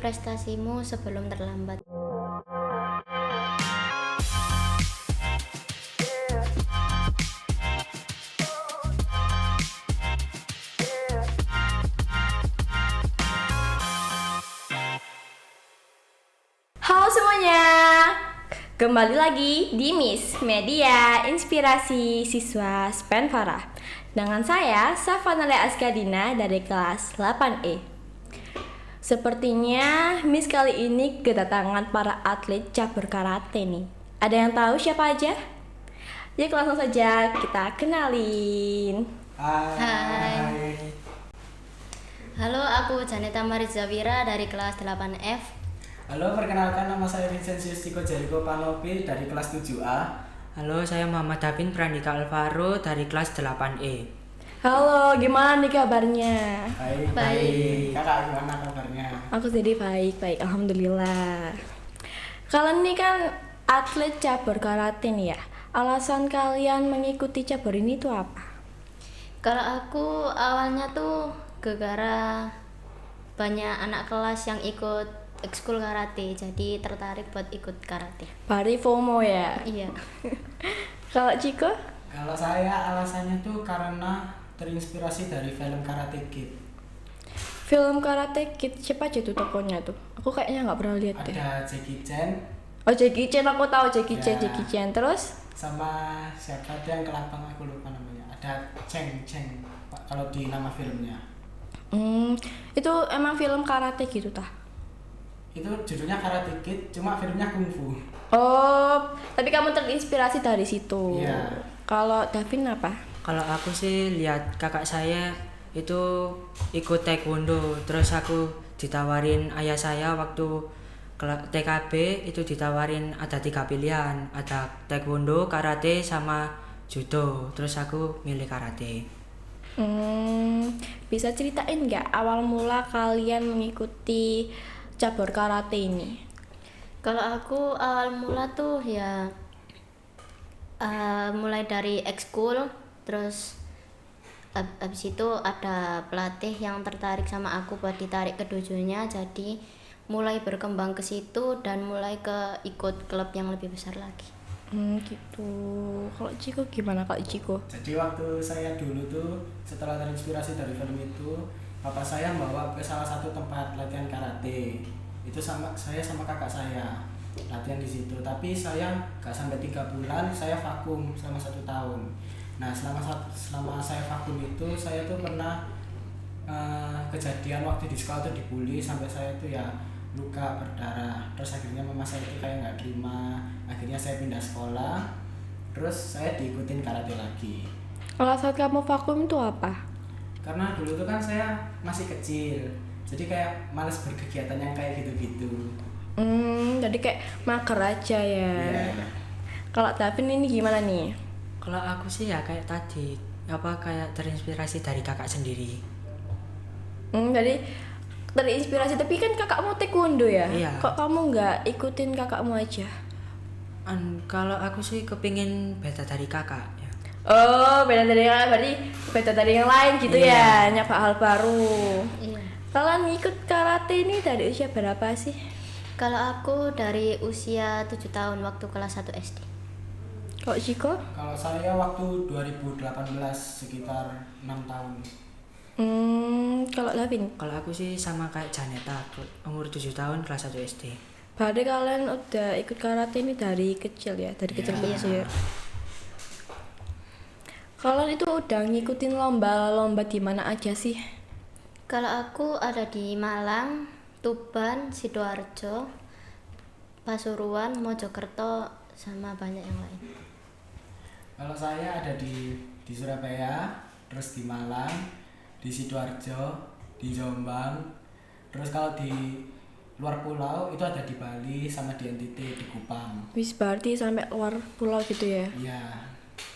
prestasimu sebelum terlambat. Halo semuanya, kembali lagi di Miss Media Inspirasi Siswa Spenvara dengan saya Safanale Askadina dari kelas 8E. Sepertinya Miss kali ini kedatangan para atlet cabur karate nih. Ada yang tahu siapa aja? Yuk langsung saja kita kenalin. Hai. Halo, aku Janeta Marizawira dari kelas 8F. Halo, perkenalkan nama saya Vincenzius Ciko Jericho Panopi dari kelas 7A. Halo, saya Muhammad Davin Prandika Alvaro dari kelas 8E. Halo, gimana nih kabarnya? Baik. Kakak gimana kabarnya? Aku jadi baik, alhamdulillah. Kalian ini kan atlet cabur karate nih ya. Alasan kalian mengikuti cabur ini tuh apa? Kalau aku awalnya tuh gara-gara banyak anak kelas yang ikut ekskul karate, jadi tertarik buat ikut karate. Bari FOMO ya. Iya. Kalau Ciko? Kalau saya alasannya tuh karena terinspirasi dari film Karate Kid. Film Karate Kid siapa aja tuh tokonya tuh? Aku kayaknya nggak pernah lihat deh. Ada Jackie Chan Oh Jackie Chan, aku tahu Jackie Chan, Ya. Jackie Chan. Terus? sama siapa tuh yang kelapang aku lupa namanya. Ada Cheng kalau di nama filmnya. Itu emang film karate gitu tah? Itu judulnya Karate Kid, cuma filmnya kungfu. Oh, tapi kamu terinspirasi dari situ. Iya. Kalau Davin apa? Kalau aku sih lihat kakak saya itu ikut taekwondo, terus aku ditawarin ayah saya waktu TKB itu ditawarin ada 3 pilihan, ada taekwondo, karate, sama judo. Terus aku milih karate. Bisa ceritain nggak awal mula kalian mengikuti cabur karate ini? Kalau aku awal mula tuh ya mulai dari ekskul, terus abis itu ada pelatih yang tertarik sama aku buat ditarik ke dojonya, jadi mulai berkembang ke situ dan mulai ke ikut klub yang lebih besar lagi. Gitu. Kalau Ciko gimana Kak Ciko? Jadi waktu saya dulu tuh setelah terinspirasi dari film itu, papa saya bawa ke salah satu tempat latihan karate. Itu saya sama kakak saya latihan di situ. Tapi saya gak sampai 3 bulan, saya vakum selama 1 tahun. Nah selama saya vakum itu saya tuh pernah kejadian waktu di sekolah tuh dibully sampai saya tuh ya luka berdarah. Terus akhirnya mama saya itu kayak nggak terima, akhirnya saya pindah sekolah, terus saya diikutin karate lagi. Alasan kamu vakum itu apa? Karena dulu tuh kan saya masih kecil, jadi kayak males berkegiatan yang kayak gitu-gitu. Jadi kayak mager aja ya. Iya. Kalau Davin ini gimana nih? Kalau aku sih ya kayak tadi, kayak terinspirasi dari kakak sendiri. Jadi terinspirasi, tapi kan kakakmu taekwondo ya? Iya. Kok kamu nggak ikutin kakakmu aja? Kalau aku sih kepingin beda dari kakak ya. Oh, beda dari yang lain, berarti beda dari yang lain gitu ya, Iya. nyoba hal baru. Iya. Kalian ikut karate ini dari usia berapa sih? Kalau aku dari usia 7 tahun waktu kelas 1 SD. Kok Ciko? Kalau saya waktu 2018 sekitar 6 tahun. Kalau Davin? Kalau aku sih sama kayak Janeta, umur 7 tahun kelas 1 SD. Berarti kalian udah ikut karate ini dari kecil ya, dari kecil-kecil. Kalian itu udah ngikutin lomba-lomba di mana aja sih? Kalau aku ada di Malang, Tuban, Sidoarjo, Pasuruan, Mojokerto, sama banyak yang lain. Kalau saya ada di Surabaya, terus di Malang, di Sidoarjo, di Jombang. Terus kalau di luar pulau itu ada di Bali sama di NTT di Kupang. Wis berarti sampai luar pulau gitu ya? Iya.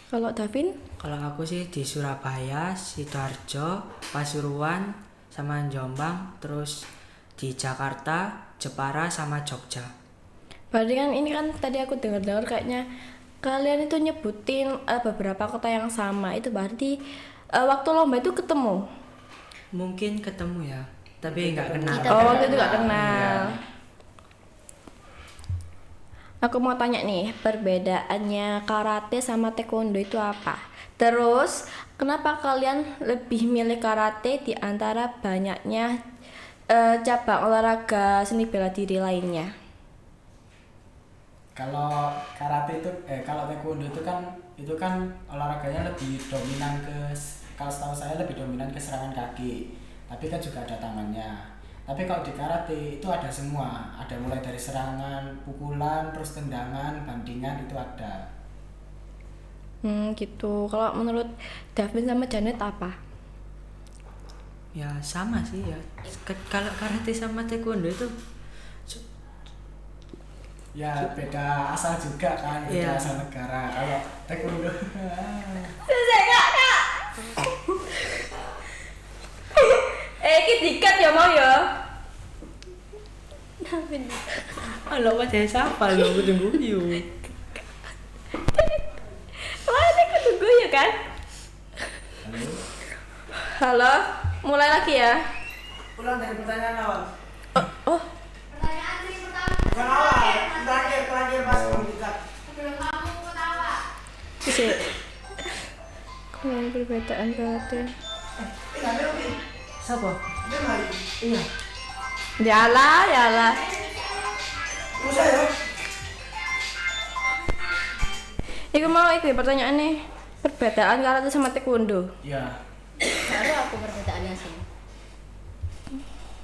Kalau Davin? Kalau aku sih di Surabaya, Sidoarjo, Pasuruan, sama Jombang, terus di Jakarta, Jepara, sama Jogja. Berarti kan ini kan tadi aku dengar-dengar kayaknya kalian itu nyebutin beberapa kota yang sama. Itu berarti waktu lomba itu ketemu? Mungkin ketemu ya, tapi nggak kenal. Kita Oh, kenal. itu nggak kenal. Aku mau tanya nih, perbedaannya karate sama taekwondo itu apa? Terus, kenapa kalian lebih milih karate di antara banyaknya cabang olahraga seni bela diri lainnya? Kalau karate itu kalau taekwondo itu kan olahraganya lebih dominan kalau setahu saya lebih dominan ke serangan kaki. Tapi kan juga ada tangannya. Tapi kalau di karate itu ada semua, ada mulai dari serangan, pukulan, terus tendangan, bandingan itu ada. Gitu. Kalau menurut Davin sama Janet apa? Ya sama sih ya. Kalau karate sama taekwondo itu Ya beda asal juga kan, beda Iya. asal negara. Kalau taekwondo Iki dikat ya mau ya? halo pada siapa lo tunggu yuk. Wah, ini ketunggu ya kan? Halo, mulai lagi ya? ulang dari pertanyaan awal. Oh, Bukan awal, terakhir pas komunitas. bisa. Kurang perbedaan karate. Siapa? Iya. Yalah, yalah. Iku mau iku pertanyaan nih. Perbedaan karate sama taekwondo. Ya, Baru aku perbedaannya sih.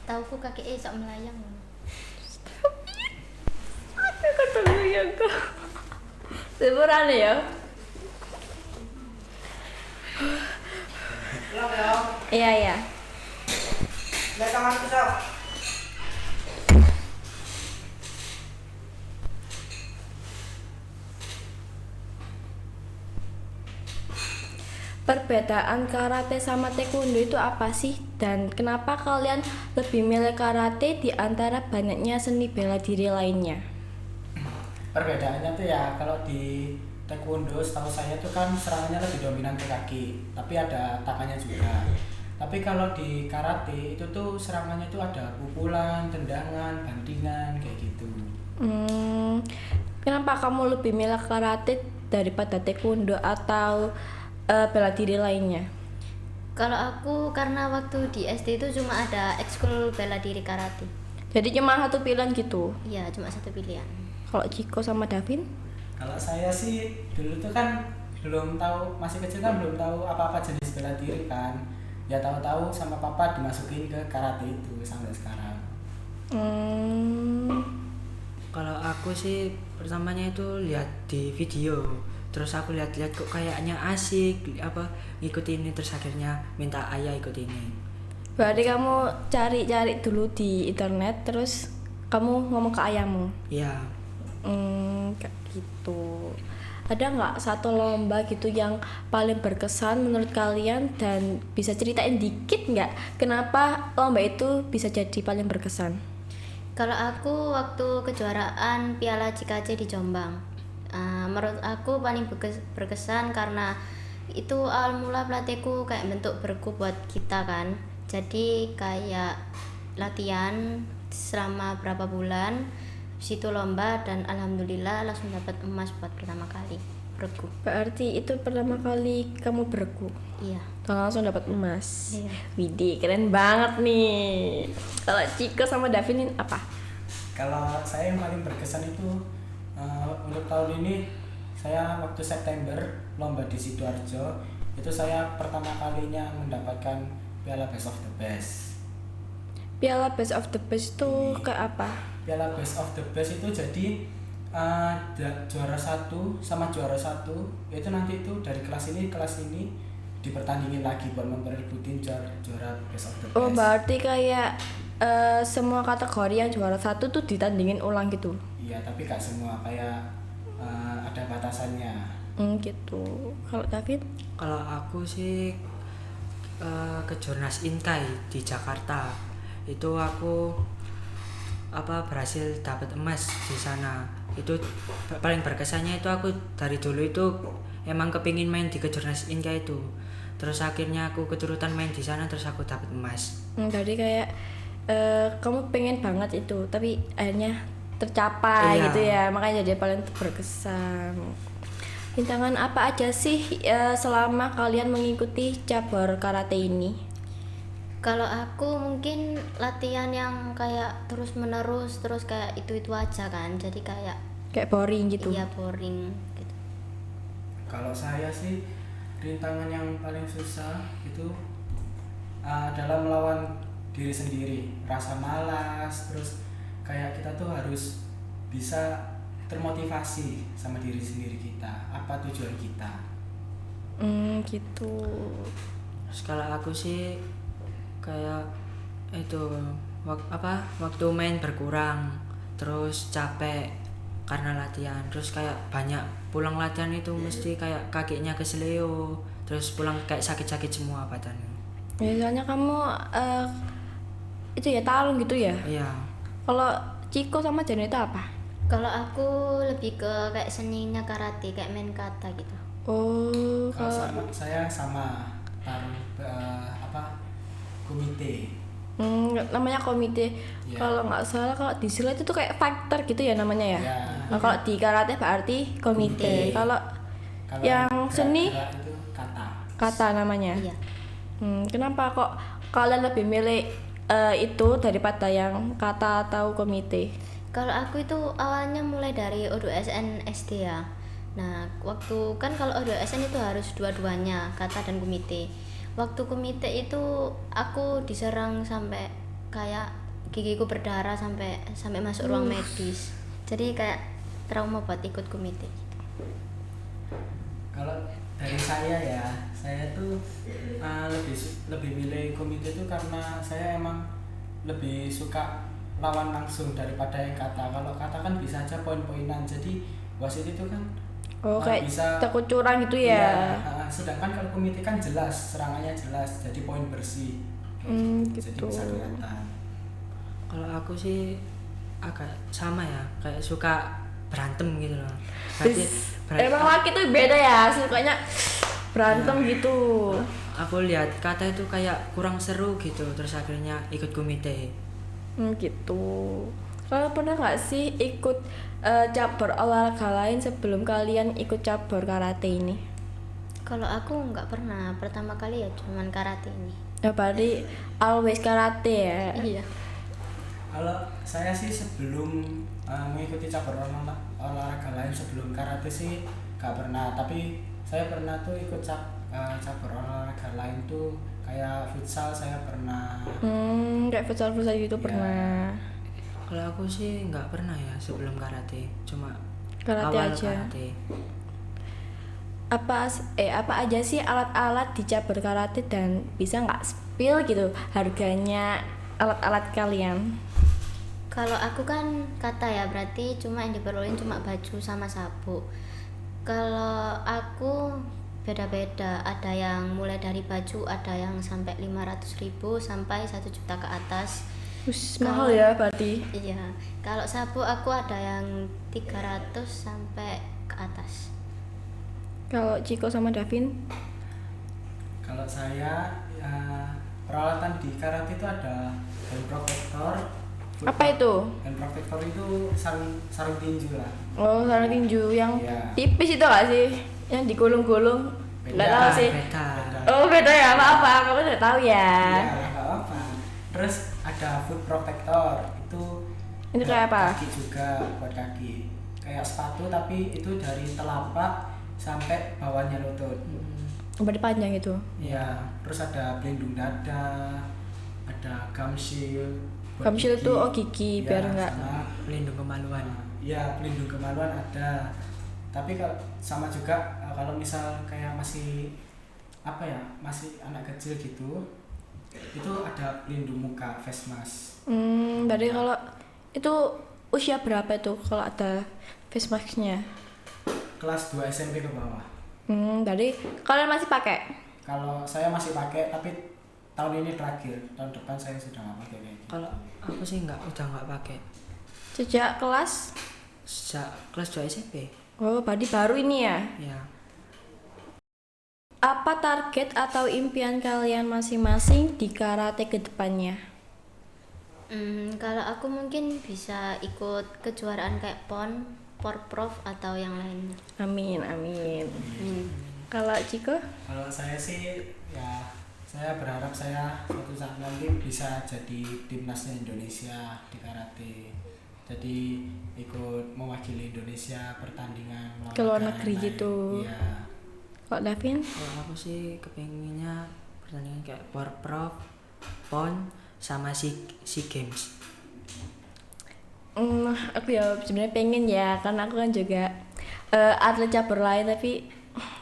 Tauku kaki sok melayang. Aku ketemu ya kok. Seburan ya. Iya, iya. Perbedaan karate sama taekwondo itu apa sih? Dan kenapa kalian lebih milih karate di antara banyaknya seni bela diri lainnya? perbedaannya tuh ya kalau di taekwondo setahu saya tuh kan serangannya lebih dominan ke kaki, tapi ada tangannya juga. Tapi kalau di karate itu tuh serangannya tuh ada pukulan, tendangan, bandingan kayak gitu. Kenapa kamu lebih milih karate daripada taekwondo atau bela diri lainnya? Kalau aku karena waktu di SD itu cuma ada ekskul bela diri karate. Jadi cuma satu pilihan gitu. Iya, cuma satu pilihan. Kalau Ciko sama Davin? Kalau saya sih dulu tuh kan belum tahu, masih kecil kan belum tahu apa-apa jenis bela diri kan. Ya tahu-tahu sama papa dimasukin ke karate itu sampai sekarang. Kalau aku sih pertamanya itu lihat di video, terus aku lihat-lihat kok kayaknya asik apa ngikutin ini, terus akhirnya minta ayah ikut ini. Berarti kamu cari-cari dulu di internet, terus kamu ngomong ke ayahmu. Iya. Kayak gitu. Ada nggak satu lomba gitu yang paling berkesan menurut kalian dan bisa ceritain dikit nggak kenapa lomba itu bisa jadi paling berkesan? Kalau aku waktu kejuaraan Piala CKC di Jombang, menurut aku paling berkesan karena itu awal mula pelatihku kayak bentuk bergu buat kita kan. Jadi kayak latihan selama berapa bulan, situ lomba dan alhamdulillah langsung dapat emas buat pertama kali bergu. Berarti itu pertama kali kamu bergu Iya. dan langsung dapat emas. Iya. Widih, keren banget nih. Kalau Ciko sama Davin ini apa? Kalau saya yang paling berkesan itu untuk tahun ini saya waktu September lomba di Sidoarjo itu saya pertama kalinya mendapatkan Piala Best of the Best. Piala Best of the Best itu kayak apa? Piala Best of the Best itu jadi juara satu sama juara satu itu nanti itu dari kelas ini dipertandingin lagi buat memperebutkan juara Best of the Best. Oh, berarti kayak semua kategori yang juara satu tuh ditandingin ulang gitu. Iya, tapi gak semua, kayak ada batasannya. Gitu. Kalau David? Kalau aku sih ke Jurnas Inkai di Jakarta. Itu aku berhasil dapat emas di sana. Itu paling berkesannya itu aku dari dulu itu emang kepingin main di Kejurnas Inkai itu. Terus akhirnya aku keturutan main di sana, terus aku dapat emas. Jadi kayak kamu pengen banget itu, tapi akhirnya tercapai Iya. gitu ya, makanya jadi paling berkesan. Rintangan apa aja sih selama kalian mengikuti cabur karate ini? Kalau aku mungkin latihan yang kayak terus menerus terus kayak itu aja kan, jadi kayak Kayak boring gitu. iya boring gitu. Kalau saya sih rintangan yang paling susah itu adalah melawan diri sendiri, rasa malas, terus kayak kita tuh harus bisa termotivasi sama diri sendiri kita, apa tujuan kita. Gitu. Terus kalau aku sih kayak itu waktu main berkurang, terus capek karena latihan, terus kayak banyak pulang latihan itu mesti kayak kakinya kesleo, terus pulang kayak sakit-sakit semua badannya. Ya, soalnya kamu itu ya tarung gitu ya. Iya. Kalau Ciko sama Jano itu apa? Kalau aku lebih ke kayak seninya karate, kayak main kata gitu. Oh, Kalau kalau saya sama tarung komite. namanya komite. Ya. Kalau nggak salah kalau di silat itu kayak fighter gitu ya namanya ya. Ya. Nah, kalau di karate berarti komite. Komite. Kalau Kalau yang seni gerak-gerak itu kata. kata namanya. Iya. Kenapa kok kalian lebih milih itu daripada yang kata atau komite? Kalau aku itu awalnya mulai dari O2SN SD ya. Nah, waktu kan kalau O2SN itu harus dua-duanya, kata dan kumite. Waktu kumite itu aku diserang sampai kayak gigiku berdarah sampai masuk ruang medis. Jadi kayak trauma buat ikut kumite. Kalau dari saya tuh lebih milih komite itu karena saya emang lebih suka lawan langsung daripada yang kata. Kalau kata kan bisa aja poin-poinan, jadi wasit itu kan Kayak bisa takut curang gitu ya. Iya, sedangkan kalau komite kan jelas, serangannya jelas, jadi poin bersih. Jadi Gitu. bisa kelihatan. Kalau aku sih agak sama ya, kayak suka berantem gitu loh. Berarti Emang laki tuh beda ya, sukanya berantem gitu. aku lihat kata itu kayak kurang seru gitu, terus akhirnya ikut komite. Gitu. Kalian pernah nggak sih ikut cabur olahraga lain sebelum kalian ikut cabur karate ini? Kalau aku nggak pernah, pertama kali ya cuman karate ini. Ya berarti always karate ya. Iya. Kalau saya sih sebelum mengikuti cabur olahraga lain sebelum karate sih gak pernah, tapi saya pernah tuh ikut cabur olahraga lain tuh kayak futsal saya pernah. Kayak futsal gitu Iya. pernah. Kalau aku sih nggak pernah ya sebelum karate, cuma Karate awal aja. karate. Apa aja sih alat-alat di cabur karate dan bisa nggak spill gitu harganya alat-alat kalian? Kalau aku kan kata ya, berarti cuma yang diperluin cuma baju sama sabuk. Kalau aku beda-beda, ada yang mulai dari baju, ada yang sampai 500.000 sampai 1 juta ke atas. Mahal ya berarti. Iya, kalau sabuk aku ada yang 300 sampai ke atas. Kalau Ciko sama Davin? Kalau saya peralatan di karate itu ada hand protector. Apa itu? Hand protector itu sarung tinju lah. Oh, sarung tinju yang Iya. tipis itu gak sih? Yang digulung-gulung? Nggak tahu sih. Beda. Oh beda ya, apa-apa, kamu udah tahu ya. Iya, nggak apa. Terus ada foot protector itu Itu kayak buat apa? Kaki juga, buat kaki. Kayak sepatu tapi itu dari telapak sampai bawahnya lutut. Berarti panjang itu. Iya, terus ada pelindung dada, ada gum shield. buat Gum shield gigi. tuh, gigi, Iya, biar nggak- sama, Pelindung kemaluan. iya, pelindung kemaluan ada. Tapi kalau sama juga kalau misal kayak masih masih anak kecil gitu, itu ada pelindung muka, face mask. Berarti kalau itu usia berapa itu kalau ada face mask-nya? Kelas 2 SMP ke bawah. Berarti kalian masih pakai? Kalau saya masih pakai, tapi tahun ini terakhir, tahun depan saya sudah nggak pakai kayak gitu. Kalau aku sih udah nggak pakai. Sejak kelas? Sejak kelas 2 SMP. Oh, berarti baru ini ya? Ya. Apa target atau impian kalian masing-masing di karate ke depannya? Kalau aku mungkin bisa ikut kejuaraan kayak PON, Porprov atau yang lainnya. Amin. Kalau Ciko? Kalau saya sih ya saya berharap saya suatu saat nanti bisa jadi timnasnya Indonesia di karate. Jadi ikut mewakili Indonesia pertandingan melawan Ke luar negara negeri lain. gitu. Iya. Kok Davin? Kalau aku sih kepengennya pertandingan kayak Porprov, PON sama SEA Games. Aku ya sebenarnya pengen ya, karena aku kan juga atlet cabur lain, tapi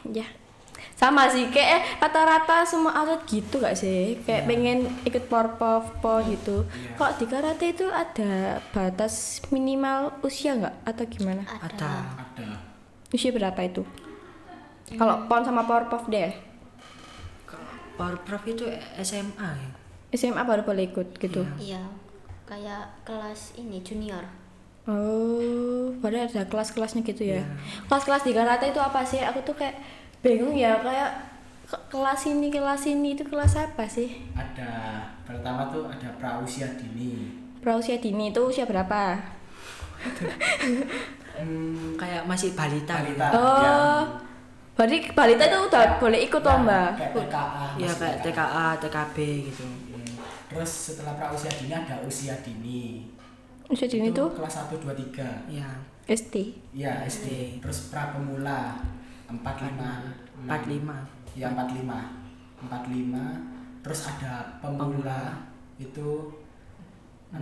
ya sama sih kayak rata-rata semua atlet gitu gak sih, kayak pengen ikut porpov pon gitu. Iya. Kok di karate itu ada batas minimal usia nggak atau gimana? Ada. Ada. Usia berapa itu? Kalau pon sama porpov deh, Porprov itu SMA ya. SMA baru boleh ikut gitu. Iya, kayak kelas ini junior. Oh, padahal ada kelas-kelasnya gitu ya. Iya. Kelas-kelas di karate itu apa sih? Aku tuh kayak bingung ya, kayak kelas ini itu kelas apa sih? Ada. Pertama tuh ada prausia dini. Prausia dini itu usia berapa? Kayak masih balita. Balita. Gitu. Oh, Ya. berarti balita itu udah boleh ikut lomba. Kayak TKA. Ya masih kayak TKA, TKB gitu. Terus setelah prausia dini ada usia dini. Usia dini Itu itu kelas 1 2 3. Ya. SD. Iya, SD. Terus pra pemula 45. 45. Ya 45. 45. Terus ada pemula itu 6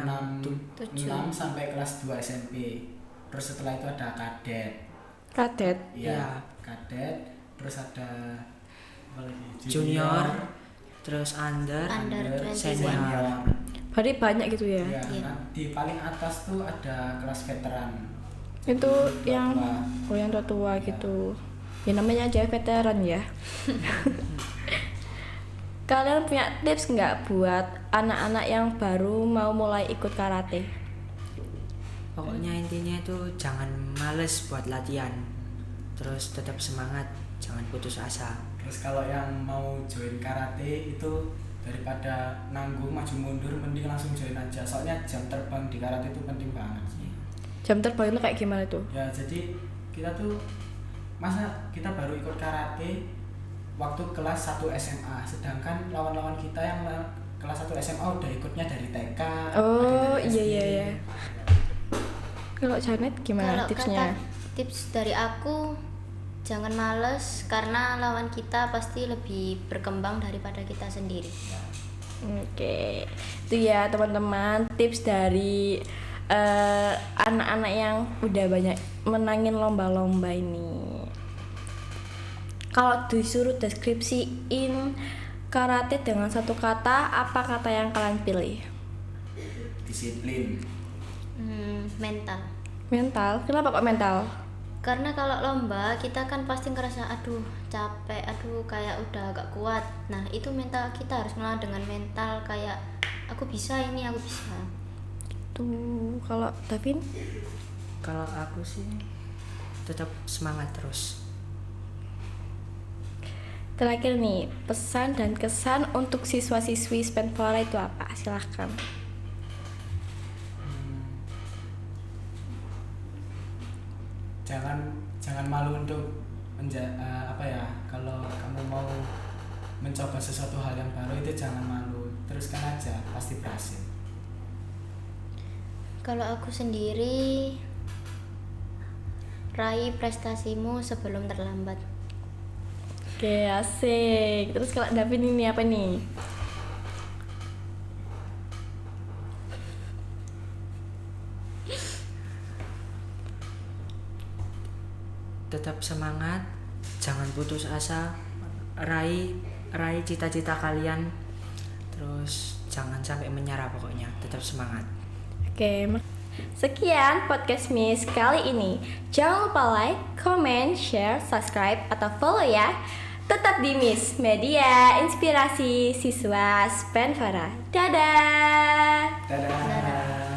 sampai kelas 2 SMP. Terus setelah itu ada kadet. Kadet. Iya, Iya. kadet. Terus ada apa lagi? Junior, terus under, Under 21. senior. Berarti banyak gitu ya. Iya, Iya. nah, di paling atas tuh ada kelas veteran. Itu yang tua. yang tua gitu. Ya namanya aja veteran ya. Kalian punya tips nggak buat anak-anak yang baru mau mulai ikut karate? Pokoknya intinya itu jangan males buat latihan. Terus tetap semangat, jangan putus asa. Terus kalau yang mau join karate itu daripada nanggung maju mundur mending langsung join aja. Soalnya jam terbang di karate itu penting banget sih. Jam terbang itu kayak gimana tuh? Ya jadi kita tuh masa kita baru ikut karate waktu kelas 1 SMA, sedangkan lawan-lawan kita yang kelas 1 SMA udah ikutnya dari TK. Oh, ada dari iya, SD. iya, iya. Kalau Janet gimana Kalau tipsnya? kata tips dari aku, jangan males karena lawan kita pasti lebih berkembang daripada kita sendiri. Oke, itu ya teman-teman tips dari anak-anak yang udah banyak menangin lomba-lomba ini. Kalau disuruh deskripsiin karate dengan satu kata, apa kata yang kalian pilih? Disiplin. Mental. Mental? Kenapa kok mental? Karena kalau lomba kita kan pasti ngerasa aduh capek, aduh kayak udah agak kuat. Nah itu mental kita harus melawan dengan mental kayak aku bisa ini, aku bisa. Tuh, kalau Davin? Kalau aku sih tetap semangat terus. Terakhir nih, pesan dan kesan untuk siswa-siswi Spenvora itu apa? Silahkan. Jangan malu untuk kalau kamu mau mencoba sesuatu hal yang baru itu jangan malu, teruskan aja, pasti berhasil. Kalau aku sendiri, raih prestasimu sebelum terlambat. Oke, asik. Terus kalau Davin ini apa nih? Tetap semangat, jangan putus asa, raih cita-cita kalian. Terus jangan sampai menyerah, pokoknya tetap semangat. Oke, sekian podcast Miss kali ini. Jangan lupa like, comment, share, subscribe, atau follow ya. Tetap di Miss Media Inspirasi Siswa Spenvora. Dadah. Dadah.